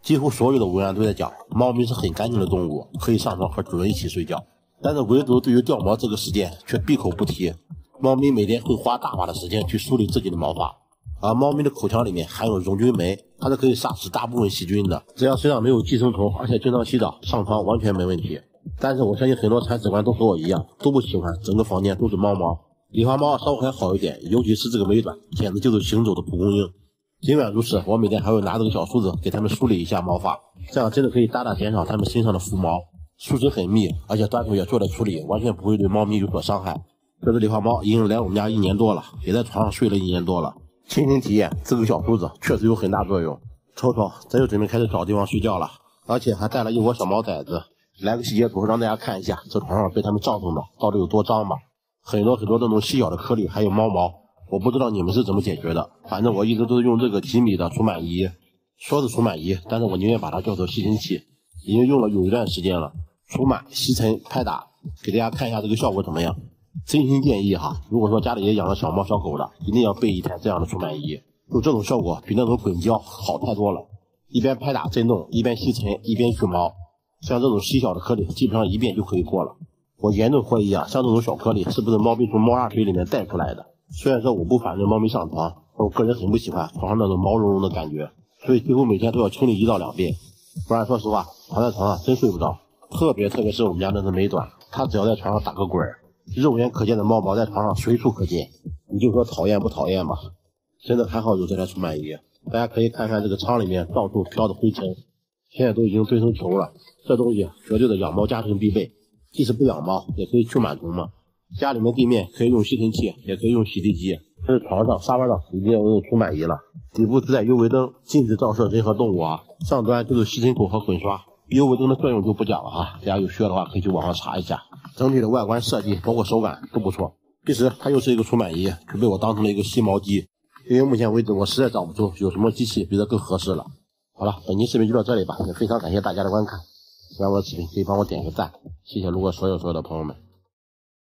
几乎所有的文案都在讲，猫咪是很干净的动物，可以上床和主人一起睡觉。但是唯独对于掉毛这个事件却闭口不提。猫咪每天会花大把的时间去梳理自己的毛发，而猫咪的口腔里面含有溶菌酶，它是可以杀死大部分细菌的。只要身上没有寄生虫，而且经常洗澡，上床完全没问题。但是我相信很多铲屎官都和我一样，都不喜欢整个房间都是猫毛。狸花猫稍微还好一点，尤其是这个尾短，简直就是行走的蒲公英。尽管如此，我每天还会拿这个小梳子给它们梳理一下毛发，这样真的可以大大减少它们身上的浮毛。梳子很密，而且端头也做了处理，完全不会对猫咪有所伤害。这只狸花猫已经来我们家1年多了，也在床上睡了1年多了。亲身体验，这个小梳子确实有很大作用。瞅瞅，这就准备开始找地方睡觉了，而且还带了一窝小毛崽子。来个细节图让大家看一下这床上被它们照腾的到底有多脏吧。很多这种细小的颗粒，还有猫毛，我不知道你们是怎么解决的。反正我一直都是用这个吉米的除螨仪，说是除螨仪，但是我宁愿把它叫做吸尘器，已经用了有一段时间了。除螨、吸尘、拍打，给大家看一下这个效果怎么样。真心建议哈，如果说家里也养了小猫小狗的，一定要备一台这样的除螨仪，就这种效果比那种滚胶好太多了。一边拍打震动，一边吸尘，一边去毛，像这种细小的颗粒基本上一遍就可以过了。我严重怀疑啊，像这种小颗粒是不是猫咪从猫砂水里面带出来的。虽然说我不反对猫咪上床，我个人很不喜欢床上那种毛茸茸的感觉，所以几乎每天都要清理1到2遍，不然说实话躺在床上真睡不着。特别是我们家那只美短，它只要在床上打个滚，肉眼可见的猫毛在床上随处可见，你就说讨厌不讨厌吧。真的还好有这台除螨仪，大家可以看看这个仓里面到处飘的灰尘，现在都已经堆成球了。这东西绝对的养猫家庭必备，即使不养猫也可以驱螨虫嘛。家里面地面可以用吸尘器，也可以用洗地机，这是床上沙发上一定要用除螨仪了。底部自带 UV 灯，禁止照射任何动物啊。上端就是吸尘口和滚刷，UV 灯的作用就不讲了哈，大家有需要的话可以去网上查一下。整体的外观设计包括手感都不错。其实它又是一个除螨仪，就被我当成了一个吸毛机，因为目前为止我实在找不出有什么机器比这更合适了。好了，本期视频就到这里吧，也非常感谢大家的观看。喜欢我的视频可以帮我点个赞，谢谢路过所有的朋友们。